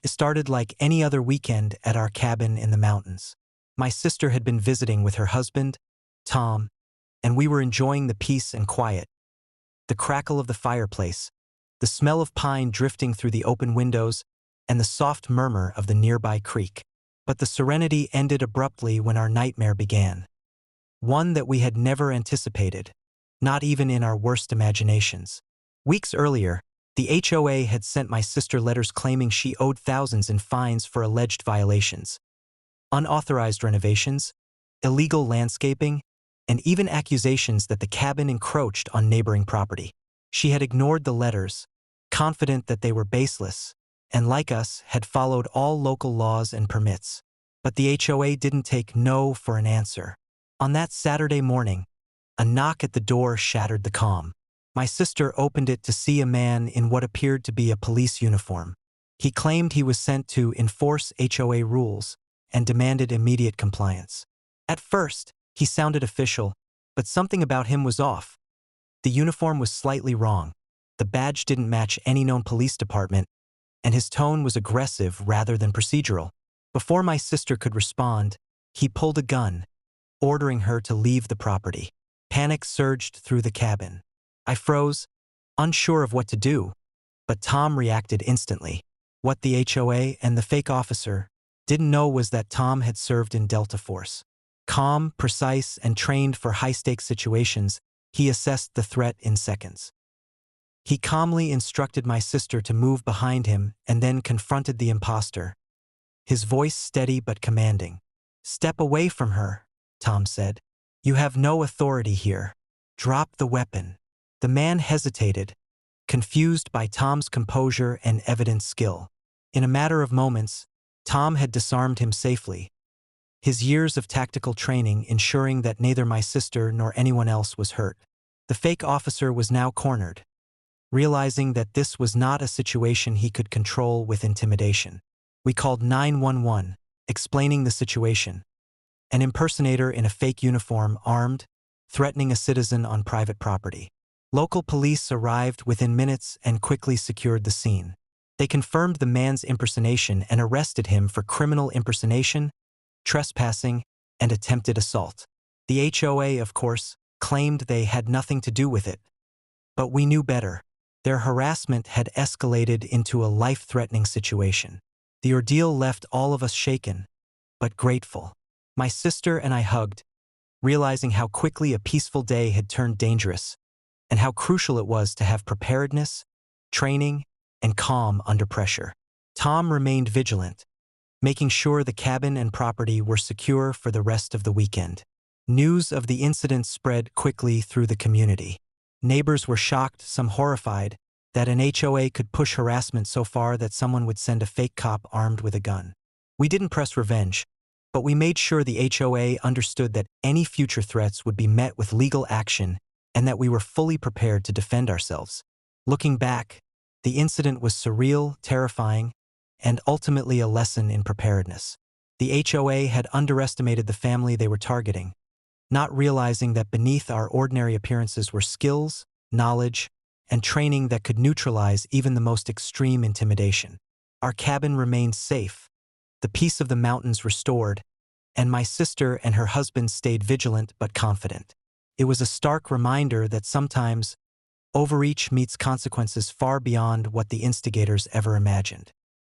It started like any other weekend at our cabin in the mountains. My sister had been visiting with her husband, Tom, and we were enjoying the peace and quiet, the crackle of the fireplace, the smell of pine drifting through the open windows, and the soft murmur of the nearby creek. But the serenity ended abruptly when our nightmare began. One that we had never anticipated, not even in our worst imaginations. Weeks earlier, the HOA had sent my sister letters claiming she owed thousands in fines for alleged violations, unauthorized renovations, illegal landscaping, and even accusations that the cabin encroached on neighboring property. She had ignored the letters, confident that they were baseless, and like us, had followed all local laws and permits. But the HOA didn't take no for an answer. On that Saturday morning, a knock at the door shattered the calm. My sister opened it to see a man in what appeared to be a police uniform. He claimed he was sent to enforce HOA rules and demanded immediate compliance. At first, he sounded official, but something about him was off. The uniform was slightly wrong, the badge didn't match any known police department, and his tone was aggressive rather than procedural. Before my sister could respond, he pulled a gun, ordering her to leave the property. Panic surged through the cabin. I froze, unsure of what to do, but Tom reacted instantly. What the HOA and the fake officer didn't know was that Tom had served in Delta Force. Calm, precise, and trained for high-stakes situations, he assessed the threat in seconds. He calmly instructed my sister to move behind him and then confronted the imposter, his voice steady but commanding. "Step away from her," Tom said. "You have no authority here. Drop the weapon." The man hesitated, confused by Tom's composure and evident skill. In a matter of moments, Tom had disarmed him safely, his years of tactical training ensuring that neither my sister nor anyone else was hurt. The fake officer was now cornered, realizing that this was not a situation he could control with intimidation. We called 911, explaining the situation. An impersonator in a fake uniform, armed, threatening a citizen on private property. Local police arrived within minutes and quickly secured the scene. They confirmed the man's impersonation and arrested him for criminal impersonation, trespassing, and attempted assault. The HOA, of course, claimed they had nothing to do with it. But we knew better. Their harassment had escalated into a life-threatening situation. The ordeal left all of us shaken, but grateful. My sister and I hugged, realizing how quickly a peaceful day had turned dangerous, and how crucial it was to have preparedness, training, and calm under pressure. Tom remained vigilant, making sure the cabin and property were secure for the rest of the weekend. News of the incident spread quickly through the community. Neighbors were shocked, some horrified, that an HOA could push harassment so far that someone would send a fake cop armed with a gun. We didn't press revenge, but we made sure the HOA understood that any future threats would be met with legal action and that we were fully prepared to defend ourselves. Looking back, the incident was surreal, terrifying, and ultimately a lesson in preparedness. The HOA had underestimated the family they were targeting, not realizing that beneath our ordinary appearances were skills, knowledge, and training that could neutralize even the most extreme intimidation. Our cabin remained safe, the peace of the mountains restored, and my sister and her husband stayed vigilant but confident. It was a stark reminder that sometimes overreach meets consequences far beyond what the instigators ever imagined.